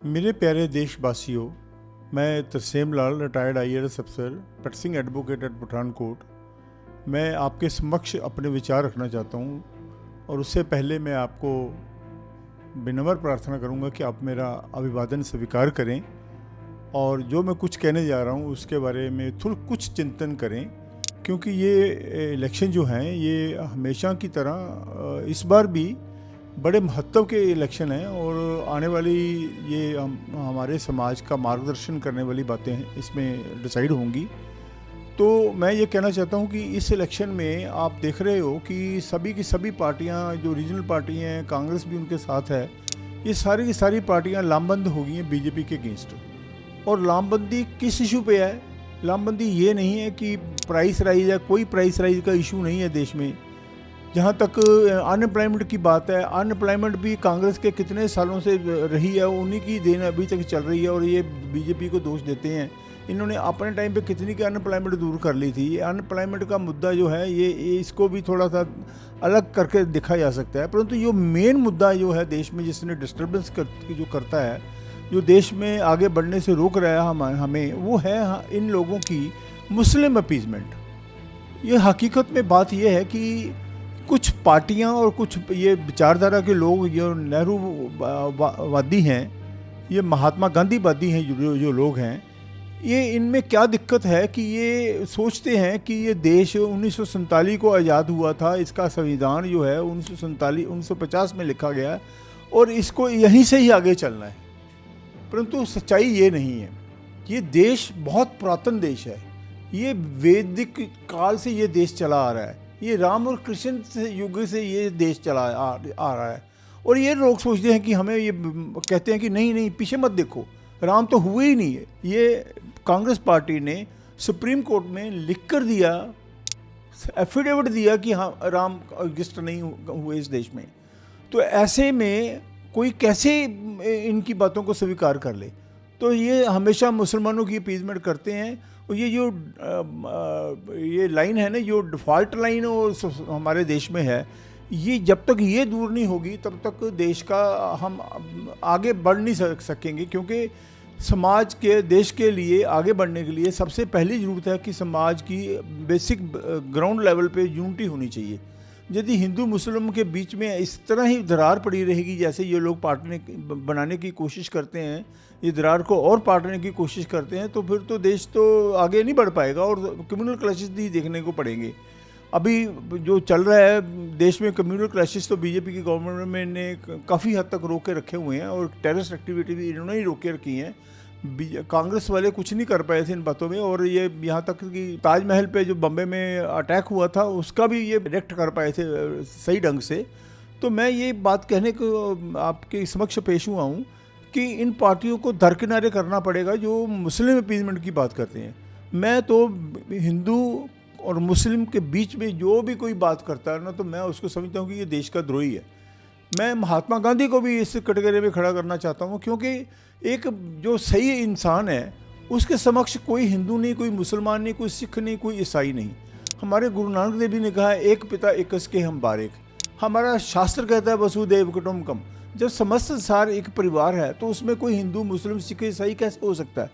मेरे प्यारे देशवासियों, मैं तरसेम लाल, रिटायर्ड IAS अफसर, प्रैक्टिसिंग एडवोकेट एट पठानकोट। मैं आपके समक्ष अपने विचार रखना चाहता हूँ और उससे पहले मैं आपको विनम्र प्रार्थना करूँगा कि आप मेरा अभिवादन स्वीकार करें और जो मैं कुछ कहने जा रहा हूँ उसके बारे में थोड़ा कुछ चिंतन करें, क्योंकि ये इलेक्शन जो हैं ये हमेशा की तरह इस बार भी बड़े महत्व के इलेक्शन हैं और आने वाली ये हमारे समाज का मार्गदर्शन करने वाली बातें हैं इसमें डिसाइड होंगी। तो मैं ये कहना चाहता हूँ कि इस इलेक्शन में आप देख रहे हो कि सभी की सभी पार्टियाँ, जो रीजनल पार्टी हैं, कांग्रेस भी उनके साथ है, ये सारी की सारी पार्टियाँ लामबंद हो गई हैं बीजेपी के अगेंस्ट। और लामबंदी किस इशू पे है? लामबंदी ये नहीं है कि प्राइस राइज है, कोई प्राइस राइज का इशू नहीं है देश में। जहाँ तक अनएम्प्लॉयमेंट की बात है, अनएम्प्लॉयमेंट भी कांग्रेस के कितने सालों से रही है, उन्हीं की देन अभी तक चल रही है और ये बीजेपी को दोष देते हैं। इन्होंने अपने टाइम पे कितनी की अनएम्प्लॉयमेंट दूर कर ली थी। ये अनएम्प्लॉयमेंट का मुद्दा जो है ये इसको भी थोड़ा सा अलग करके देखा जा सकता है, परंतु जो मेन मुद्दा जो है देश में जिसने डिस्टर्बेंस जो करता है, जो देश में आगे बढ़ने से रोक रहा है हमें, वो है इन लोगों की मुस्लिम अपीजमेंट। ये हकीकत में बात यह है कि कुछ पार्टियां और कुछ ये विचारधारा के लोग, जो नेहरू वादी हैं, ये महात्मा गांधी वादी हैं, जो लोग हैं, ये इनमें क्या दिक्कत है कि ये सोचते हैं कि ये देश 1947 को आज़ाद हुआ था, इसका संविधान जो है 1950 में लिखा गया और इसको यहीं से ही आगे चलना है। परंतु सच्चाई ये नहीं है। ये देश बहुत पुरातन देश है, ये वैदिक काल से ये देश चला आ रहा है, ये राम और कृष्ण युग से ये देश चला आ रहा है। और ये लोग सोचते हैं कि हमें ये कहते हैं कि नहीं नहीं पीछे मत देखो, राम तो हुए ही नहीं है। ये कांग्रेस पार्टी ने सुप्रीम कोर्ट में लिख कर दिया, एफिडेविट दिया कि हाँ राम रजिस्टर नहीं हुए इस देश में। तो ऐसे में कोई कैसे इनकी बातों को स्वीकार कर ले? तो ये हमेशा मुसलमानों की अपीजमेंट करते हैं। और ये जो ये लाइन है ना, जो डिफ़ॉल्ट लाइन हमारे देश में है, ये जब तक ये दूर नहीं होगी तब तक देश का हम आगे बढ़ नहीं सकेंगे। क्योंकि समाज के, देश के लिए आगे बढ़ने के लिए सबसे पहली ज़रूरत है कि समाज की बेसिक ग्राउंड लेवल पे यूनिटी होनी चाहिए। यदि हिंदू मुस्लिम के बीच में इस तरह ही दरार पड़ी रहेगी जैसे ये लोग बनाने की कोशिश करते हैं, ये दरार को और पाटने की कोशिश करते हैं, तो फिर तो देश तो आगे नहीं बढ़ पाएगा और कम्युनल क्लैशेस ही देखने को पड़ेंगे। अभी जो चल रहा है देश में कम्युनल क्लैशेस, तो बीजेपी की गवर्नमेंट ने काफ़ी हद तक रोक के रखे हुए हैं और टेररिस्ट एक्टिविटी भी इन्होंने ही रोक के रखी हैं। कांग्रेस वाले कुछ नहीं कर पाए थे इन बातों में। और ये यहाँ तक कि ताजमहल पे जो बम्बे में अटैक हुआ था उसका भी ये रिएक्ट कर पाए थे सही ढंग से। तो मैं ये बात कहने को आपके समक्ष पेश हुआ हूँ कि इन पार्टियों को दरकिनारे करना पड़ेगा जो मुस्लिम अपीजमेंट की बात करते हैं। मैं तो हिंदू और मुस्लिम के बीच में जो भी कोई बात करता है ना, तो मैं उसको समझता हूँ कि ये देश का द्रोही है। मैं महात्मा गांधी को भी इस कैटेगरी में खड़ा करना चाहता हूँ, क्योंकि एक जो सही इंसान है उसके समक्ष कोई हिंदू नहीं, कोई मुसलमान नहीं, कोई सिख नहीं, कोई ईसाई नहीं। हमारे गुरु नानक देव जी ने कहा है, एक पिता एक के हम बारेक। हमारा शास्त्र कहता है वसुदेव कुटुंबकम। जब समस्त संसार एक परिवार है तो उसमें कोई हिंदू मुस्लिम सिख ईसाई कैसे हो सकता है?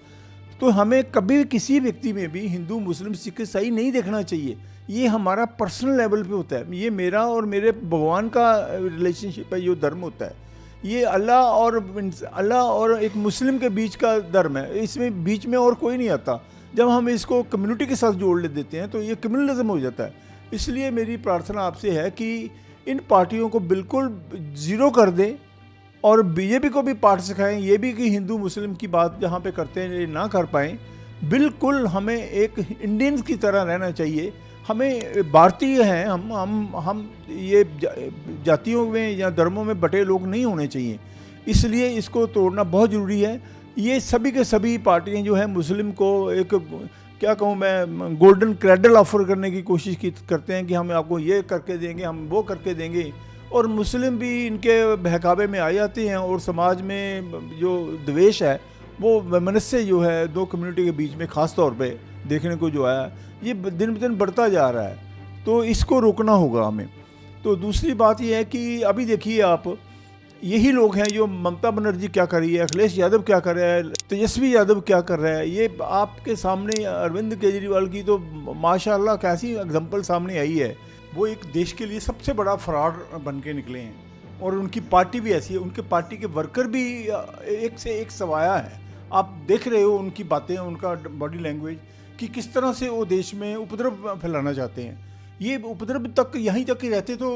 तो हमें कभी भी किसी व्यक्ति में भी हिंदू मुस्लिम सिख ईसाई नहीं देखना चाहिए। ये हमारा पर्सनल लेवल पे होता है। ये मेरा और मेरे भगवान का रिलेशनशिप है, जो धर्म होता है। ये अल्लाह और एक मुस्लिम के बीच का धर्म है, इसमें बीच में और कोई नहीं आता। जब हम इसको कम्युनिटी के साथ जोड़ देते हैं तो ये कम्युनलिज्म हो जाता है। इसलिए मेरी प्रार्थना आपसे है कि इन पार्टियों को बिल्कुल ज़ीरो कर दें और बीजेपी को भी पाठ सिखाएं। ये भी कि हिंदू मुस्लिम की बात जहाँ पे करते हैं ये ना कर पाएँ। बिल्कुल हमें एक इंडियंस की तरह रहना चाहिए। हमें भारतीय हैं, हम ये जातियों में या धर्मों में बटे लोग नहीं होने चाहिए। इसलिए इसको तोड़ना बहुत ज़रूरी है। ये सभी के सभी पार्टियां जो हैं मुस्लिम को एक, क्या कहूँ मैं, गोल्डन क्रेडल ऑफर करने की कोशिश करते हैं कि हम आपको ये करके देंगे, हम वो करके देंगे। और मुस्लिम भी इनके बहकावे में आ जाते हैं और समाज में जो द्वेष है वो वैमनस्य जो है दो कम्युनिटी के बीच में ख़ास तौर पे देखने को जो आया, ये दिन ब दिन बढ़ता जा रहा है। तो इसको रोकना होगा हमें। तो दूसरी बात ये है कि अभी देखिए आप यही लोग हैं जो ममता बनर्जी क्या कर रही है, अखिलेश यादव क्या कर रहा है, तेजस्वी यादव क्या कर रहा है, ये आपके सामने अरविंद केजरीवाल की तो माशाल्लाह कैसी एग्जांपल सामने आई है। वो एक देश के लिए सबसे बड़ा फ्रॉड बन के निकले हैं और उनकी पार्टी भी ऐसी है, उनके पार्टी के वर्कर भी एक से एक सवाया है। आप देख रहे हो उनकी बातें, उनका बॉडी लैंग्वेज कि किस तरह से वो देश में उपद्रव फैलाना चाहते हैं। ये उपद्रव तक यहीं तक ही रहते तो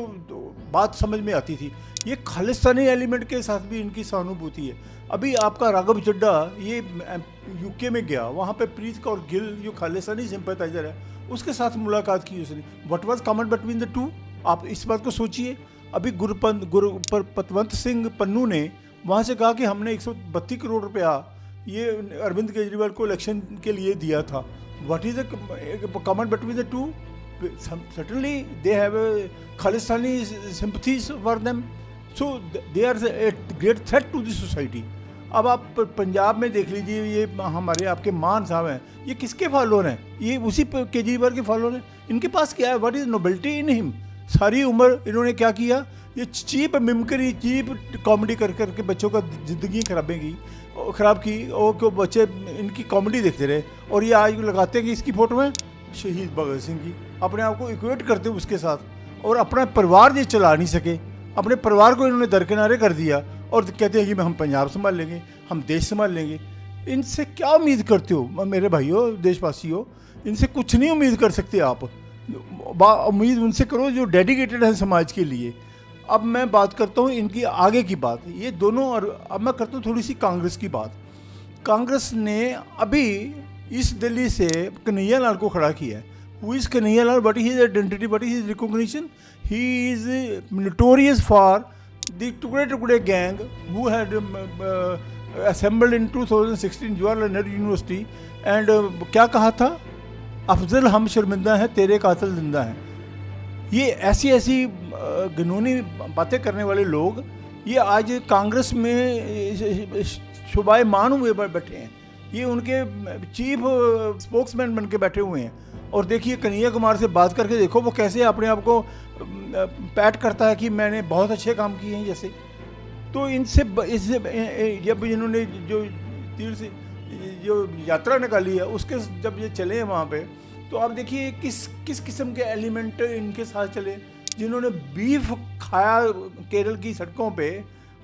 बात समझ में आती थी। ये खालिस्तानी एलिमेंट के साथ भी इनकी सहानुभूति है। अभी आपका राघव चड्ढा ये यूके में गया, वहाँ पे प्रीत कौर गिल जो खालिस्तानी सिंपैथाइजर है उसके साथ मुलाकात की उसने। What was common between the two, आप इस बात को सोचिए। अभी गुरपतवंत सिंह पन्नू ने वहाँ से कहा कि हमने 132 करोड़ रुपया ये अरविंद केजरीवाल को इलेक्शन के लिए दिया था। What is the common between the two? Certainly they have a Khalistani sympathies for them, so they are a great threat to the society. अब आप पंजाब में देख लीजिए, ये हमारे आपके मान साहब हैं, ये किसके फॉलोअर हैं? ये उसी केजरीवाल के फॉलोअर हैं। इनके पास क्या है? What is nobility in him? सारी उम्र इन्होंने क्या किया? ये चीप मिमकरी, चीप कॉमेडी कर करके बच्चों का ज़िंदगी ख़राब की, और क्यों बच्चे इनकी कॉमेडी देखते रहे। और ये आज लगाते हैं कि इसकी फ़ोटो है शहीद भगत सिंह की, अपने आप को इक्वेट करते उसके साथ, और अपना परिवार ये चला नहीं सके। अपने परिवार को इन्होंने दरकिनारे कर दिया और कहते हैं कि हम पंजाब संभाल लेंगे, हम देश संभाल लेंगे। इनसे क्या उम्मीद करते हो मेरे भाइयों, देशवासियों? इनसे कुछ नहीं उम्मीद कर सकते आप। उम्मीद उनसे करो जो डेडिकेटेड है समाज के लिए। अब मैं बात करता हूँ इनकी आगे की बात, ये दोनों। और अब मैं करता हूँ थोड़ी सी कांग्रेस की बात। कांग्रेस ने अभी इस दिल्ली से कन्हैया लाल को खड़ा किया है। Who is Kanhaiya Lal? What is his identity? What is his recognition? He is notorious for the Tukde gang who had assembled in 2016 Jawaharlal Nehru University and क्या कहा था? अफजल हम शर्मिंदा हैं, तेरे कातिल जिंदा हैं। ये ऐसी ऐसी घिनौनी बातें करने वाले लोग ये आज कांग्रेस में शुभायमान हुए बैठे हैं। ये उनके चीफ स्पोक्समैन बन के बैठे हुए हैं। और देखिए कन्हैया कुमार से बात करके देखो वो कैसे अपने आप को पैट करता है कि मैंने बहुत अच्छे काम किए हैं जैसे। तो इससे जब इन्होंने जो तीर्थ जो यात्रा निकाली है उसके जब ये चले हैं वहाँ पे, तो आप देखिए किस किस्म के एलिमेंट इनके साथ चले। जिन्होंने बीफ खाया केरल की सड़कों पे,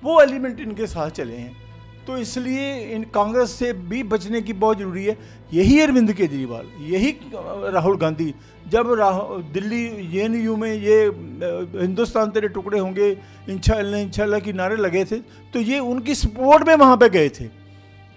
वो एलिमेंट इनके साथ चले हैं। तो इसलिए इन कांग्रेस से भी बचने की बहुत ज़रूरी है। यही अरविंद केजरीवाल, यही राहुल गांधी, जब दिल्ली JNU में ये हिंदुस्तान तेरे टुकड़े होंगे इंशाल्लाह की नारे लगे थे, तो ये उनकी सपोर्ट में वहाँ पे गए थे।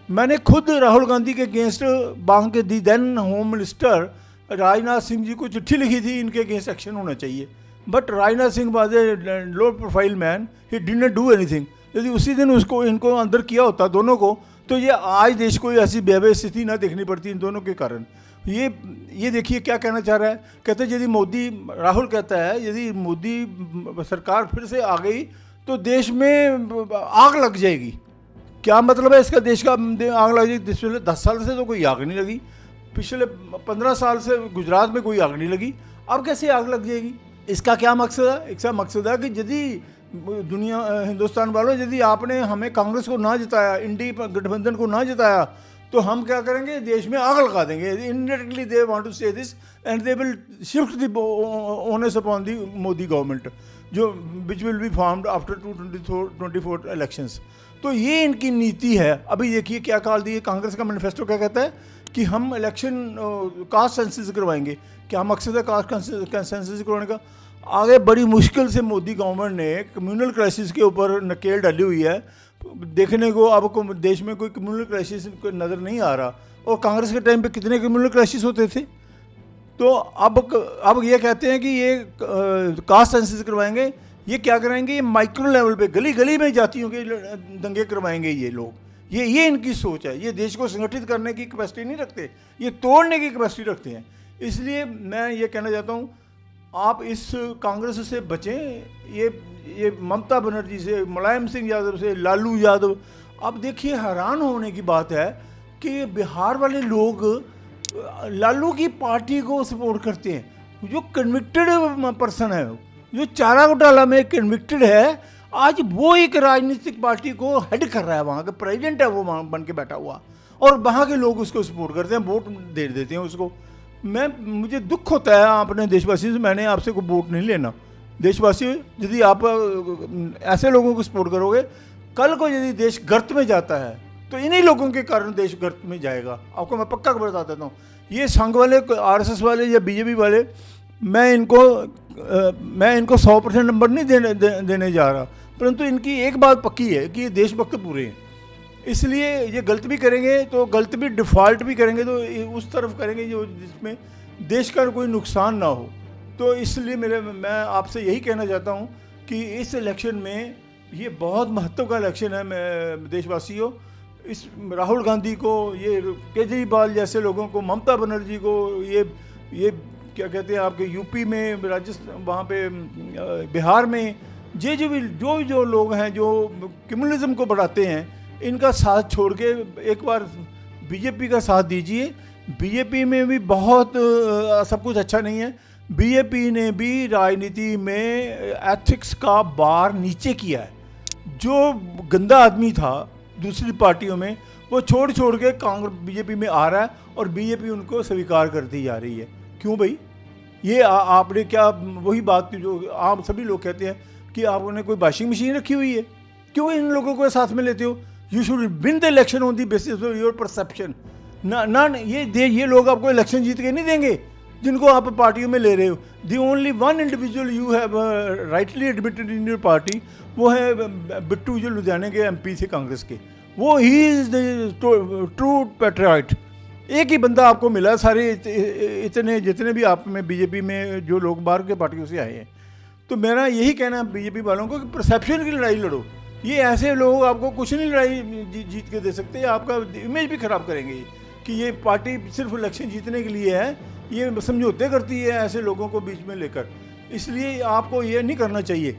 मैंने खुद राहुल गांधी के अगेंस्ट वहाँ के the then home minister Rajnath Singh ji को चिट्ठी लिखी थी, इनके अगेंस्ट एक्शन होना चाहिए। But Rajnath Singh was a low profile man, he did not do anything. यदि उसी दिन उसको इनको अंदर किया होता दोनों को, तो ये आज देश को ऐसी भयावह स्थिति ना देखनी पड़ती इन दोनों के कारण। ये देखिए क्या कहना चाह रहा है। कहते हैं यदि मोदी, राहुल कहता है यदि मोदी सरकार फिर से आ गई तो देश में आग लग जाएगी। क्या मतलब है इसका? देश का आग लग जाएगी? पिछले 10 साल से तो कोई आग नहीं लगी, पिछले 15 साल से गुजरात में कोई आग नहीं लगी, अब कैसे आग लग जाएगी? इसका क्या मकसद है? इसका मकसद है कि यदि दुनिया हिंदुस्तान वालों, यदि आपने हमें कांग्रेस को ना जिताया, इंडी गठबंधन को ना जिताया, तो हम क्या करेंगे? देश में आग लगा देंगे। Indirectly they want to say this and they will shift the onus upon the Modi government जो which will be formed after 2024 elections. तो ये इनकी नीति है। अभी देखिए क्या काल दी है कांग्रेस का मैनिफेस्टो, क्या कहता है कि हम इलेक्शन कास्ट सेंसस करवाएंगे। क्या मकसद है कास्ट सेंसस करवाने का? आगे बड़ी मुश्किल से मोदी गवर्नमेंट ने कम्युनल क्राइसिस के ऊपर नकेल डाली हुई है। देखने को अब देश में कोई कम्युनल क्राइसिस नज़र नहीं आ रहा, और कांग्रेस के टाइम पे कितने कम्युनल क्राइसिस होते थे। तो अब ये कहते हैं कि ये कास्ट सेंसस करवाएंगे। ये क्या कराएंगे? ये माइक्रो लेवल पे गली गली में जातियों के दंगे करवाएंगे ये लोग। ये इनकी सोच है। ये देश को संगठित करने की कैपेसिटी नहीं रखते, ये तोड़ने की कैपेसिटी रखते हैं। इसलिए मैं ये कहना चाहता हूँ आप इस कांग्रेस से बचें। ये ममता बनर्जी से, मुलायम सिंह यादव से, लालू यादव। अब देखिए हैरान होने की बात है कि बिहार वाले लोग लालू की पार्टी को सपोर्ट करते हैं। जो कन्विक्टेड पर्सन है, जो चारा घोटाला में कन्विक्टेड है, आज वो एक राजनीतिक पार्टी को हेड कर रहा है, वहाँ का प्रेसिडेंट है वो, वहाँ बन के बैठा हुआ, और वहाँ के लोग उसको सपोर्ट करते हैं, वोट दे देते हैं उसको। मुझे दुख होता है अपने देशवासियों से, मैंने आपसे कोई वोट नहीं लेना। देशवासियों, यदि आप ऐसे लोगों को सपोर्ट करोगे, कल को यदि देश गर्त में जाता है तो इन्हीं लोगों के कारण देश गर्त में जाएगा। आपको मैं पक्का बता देता हूँ। ये संघ वाले, आरएसएस वाले या बीजेपी वाले, मैं इनको 100% नंबर नहीं देने जा रहा, परंतु इनकी एक बात पक्की है कि ये देशभक्त पूरे हैं। इसलिए ये गलत भी करेंगे तो गलत भी, डिफ़ॉल्ट भी करेंगे तो उस तरफ करेंगे जो जिसमें देश का कोई नुकसान ना हो। तो इसलिए मैं आपसे यही कहना चाहता हूँ कि इस इलेक्शन में, ये बहुत महत्व का इलेक्शन है। मैं देशवासियों, इस राहुल गांधी को, ये केजरीवाल जैसे लोगों को, ममता बनर्जी को, ये क्या कहते हैं आपके यूपी में, राजस्थान, वहाँ पे बिहार में, जो लोग हैं जो कम्युनिज्म को बढ़ाते हैं, इनका साथ छोड़ के एक बार बीजेपी का साथ दीजिए। बीजेपी में भी बहुत सब कुछ अच्छा नहीं है। बीजेपी ने भी राजनीति में एथिक्स का बार नीचे किया है। जो गंदा आदमी था दूसरी पार्टियों में, वो छोड़ के कांग्रेस बीजेपी में आ रहा है, और बीजेपी उनको स्वीकार करती जा रही है। क्यों भाई? ये आपने क्या, वही बात जो आप सभी लोग कहते हैं कि आपने कोई वॉशिंग मशीन रखी हुई है, क्यों इन लोगों को साथ में लेते हो? You should win the election on the basis of your perception. ना ये लोग आपको इलेक्शन जीत के नहीं देंगे जिनको आप पार्टियों में ले रहे हो। The only one individual you have rightly admitted in your party, वो है बिट्टू, जो लुधियाने के एमपी थे कांग्रेस के। वो he is the true patriot. एक ही बंदा आपको मिला, सारे इतने जितने भी आप में बीजेपी में जो लोग बाहर के पार्टियों से आए हैं। तो मेरा यही कहना है बीजेपी वालों को कि परसेप्शन की लड़ाई लड़ो। ये ऐसे लोग आपको कुछ नहीं लड़ाई जीत के दे सकते, आपका इमेज भी ख़राब करेंगे कि ये पार्टी सिर्फ इलेक्शन जीतने के लिए है, ये समझौते करती है ऐसे लोगों को बीच में लेकर। इसलिए आपको ये नहीं करना चाहिए।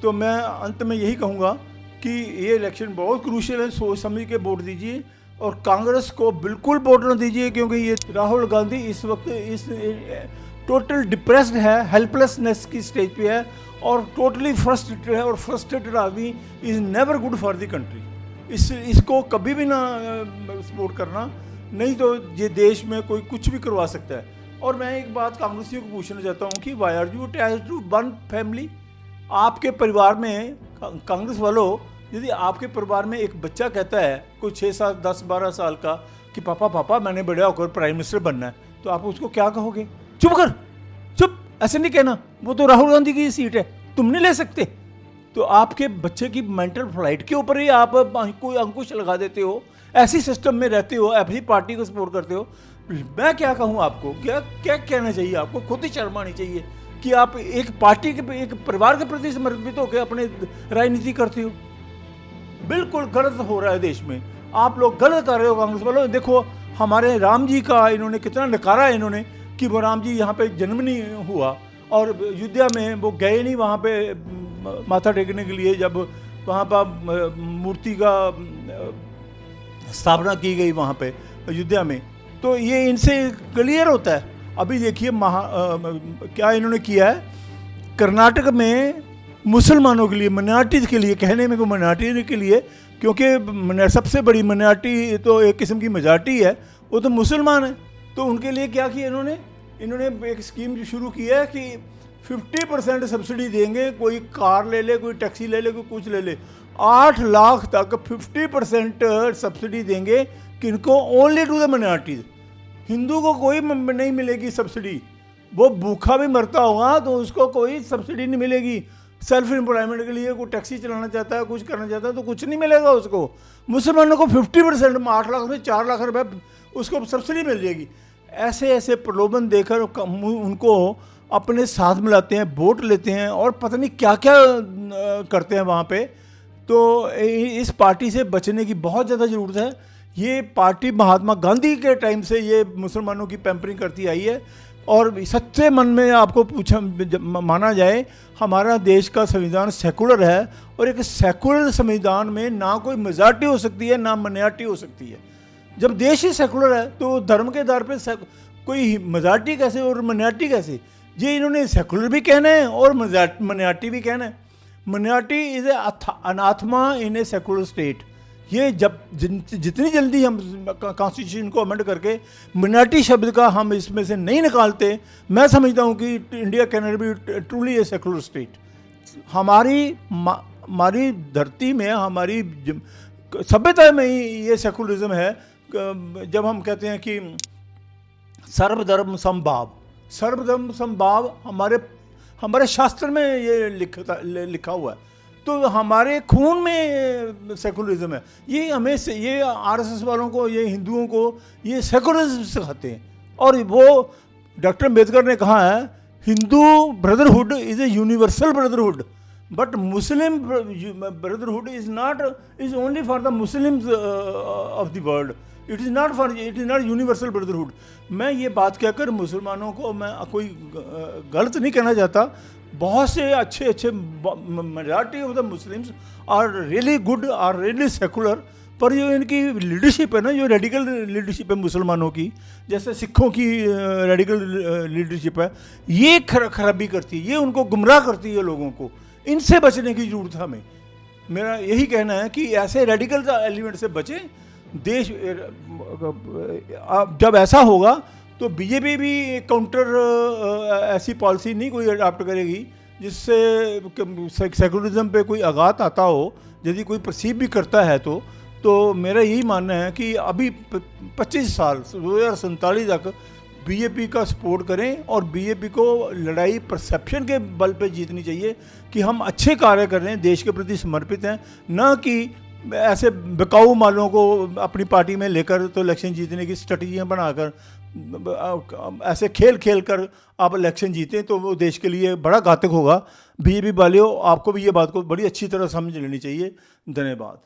तो मैं अंत में यही कहूँगा कि ये इलेक्शन बहुत क्रूशियल है, सोच समझ के वोट दीजिए, और कांग्रेस को बिल्कुल वोट न दीजिए, क्योंकि ये राहुल गांधी इस वक्त इस टोटल डिप्रेस्ड है, हेल्पलेसनेस की स्टेज पे है, और टोटली फ्रस्ट्रेटेड है। और फ्रस्ट्रेटेड आदमी is never good for the country. इसको कभी भी ना सपोर्ट करना, नहीं तो ये देश में कोई कुछ भी करवा सकता है। और मैं एक बात कांग्रेसियों को पूछना चाहता हूँ कि why are you attached to one family? आपके परिवार में, कांग्रेस वालों, यदि आपके परिवार में एक बच्चा कहता है, कोई 6 साल 10 12 साल का, कि पापा मैंने बड़ा होकर प्राइम मिनिस्टर बनना है, तो आप उसको क्या कहोगे? चुप कर, चुप, ऐसे नहीं कहना, वो तो राहुल गांधी की सीट है, तुम नहीं ले सकते। तो आपके बच्चे की मेंटल फ्लाइट के ऊपर ही आप कोई अंकुश लगा देते हो, ऐसी सिस्टम में रहते हो, ऐसी पार्टी को सपोर्ट करते हो। मैं क्या कहूँ आपको, क्या कहना चाहिए आपको? खुद ही शर्म आनी चाहिए कि आप एक पार्टी के, एक परिवार के प्रति समर्पित होकर अपने राजनीति करते हो। बिल्कुल गलत हो रहा है देश में, आप लोग गलत कर रहे हो कांग्रेस वालों। देखो हमारे राम जी का इन्होंने कितना नकारा है इन्होंने, कि वो राम जी यहाँ पे जन्म नहीं हुआ, और अयोध्या में वो गए नहीं वहाँ पे माथा टेकने के लिए, जब वहाँ पर मूर्ति का स्थापना की गई वहाँ पे अयोध्या में। तो ये इनसे क्लियर होता है। अभी देखिए क्या इन्होंने किया है कर्नाटक में मुसलमानों के लिए, माइनॉरिटीज़ के लिए, कहने में को माइनॉरिटी के लिए, क्योंकि सबसे बड़ी माइनॉरिटी तो एक किस्म की मेजॉरिटी है, वो तो मुसलमान है। तो उनके लिए क्या किया इन्होंने एक स्कीम शुरू की है कि 50% सब्सिडी देंगे। कोई कार ले ले, कोई टैक्सी ले ले, कोई कुछ ले ले, 8 लाख तक 50% सब्सिडी देंगे। किनको? Only to the minorities. Hindu को कोई नहीं मिलेगी सब्सिडी, वो भूखा भी मरता होगा तो उसको कोई सब्सिडी नहीं मिलेगी। सेल्फ एम्प्लॉयमेंट के लिए कोई टैक्सी चलाना चाहता है, कुछ करना चाहता है, तो कुछ नहीं मिलेगा उसको। मुसलमानों को 50% में 8 लाख में 4 लाख रुपए उसको सब्सिडी मिल जाएगी। ऐसे प्रलोभन देकर उनको अपने साथ मिलाते हैं, वोट लेते हैं, और पता नहीं क्या क्या करते हैं वहाँ पे। तो इस पार्टी से बचने की बहुत ज़्यादा ज़रूरत है। ये पार्टी महात्मा गांधी के टाइम से ये मुसलमानों की पैम्परिंग करती आई है, और सच्चे मन में आपको माना जाए, हमारा देश का संविधान सेकुलर है, और एक सेकुलर संविधान में ना कोई मेजॉरिटी हो सकती है ना माइनॉरिटी हो सकती है। जब देश ही सेकुलर है तो धर्म के आधार पे कोई मेजॉरिटी कैसे और माइनॉरिटी कैसे? ये इन्होंने सेकुलर भी कहना है और माइनॉरिटी भी कहना है। Minority is anathema in a secular state. ये जब जितनी जल्दी हम कॉन्स्टिट्यूशन को अमेंड करके माइनॉरिटी शब्द का हम इसमें से नहीं निकालते, मैं समझता हूँ कि India can not be truly A secular state. हमारी धरती में, हमारी सभ्यता में ही ये सेकुलरिज्म है। जब हम कहते हैं कि सर्वधर्म समभाव, सर्वधर्म समभाव हमारे शास्त्र में ये लिखा हुआ है, तो हमारे खून में सेकुलरिज्म है। ये हमें ये आरएसएस वालों को, ये हिंदुओं को ये सेकुलरिज्म सिखाते हैं। और वो डॉक्टर अम्बेडकर ने कहा है, Hindu brotherhood is a universal brotherhood, but Muslim brotherhood is only for the Muslims of the world, it is not universal brotherhood. मैं ये बात कहकर मुसलमानों को मैं कोई गलत नहीं कहना चाहता। बहुत से अच्छे majority of the Muslims are really good, are really secular, पर जो इनकी लीडरशिप है ना, जो रेडिकल लीडरशिप है मुसलमानों की, जैसे सिखों की रेडिकल लीडरशिप है, ये खराबी करती है, ये उनको गुमराह करती है लोगों को। इनसे बचने की जरूरत है हमें। मेरा यही कहना है कि ऐसे रेडिकल एलिमेंट से बचें। देश जब ऐसा होगा तो बीजेपी भी काउंटर ऐसी पॉलिसी नहीं कोई अडॉप्ट करेगी जिससे सेकुलरिज्म पे कोई आघात आता हो। यदि कोई परसीव भी करता है तो मेरा यही मानना है कि अभी 25 साल 2047 तक बीजेपी का सपोर्ट करें, और बीजेपी को लड़ाई परसेप्शन के बल पे जीतनी चाहिए कि हम अच्छे कार्य कर रहे हैं, देश के प्रति समर्पित हैं, न कि ऐसे बिकाऊ मालों को अपनी पार्टी में लेकर तो इलेक्शन जीतने की स्ट्रेटजियाँ बनाकर ऐसे खेल कर आप इलेक्शन जीतें तो वो देश के लिए बड़ा घातक होगा। बीजेपी वालों, आपको भी ये बात को बड़ी अच्छी तरह समझ लेनी चाहिए। धन्यवाद।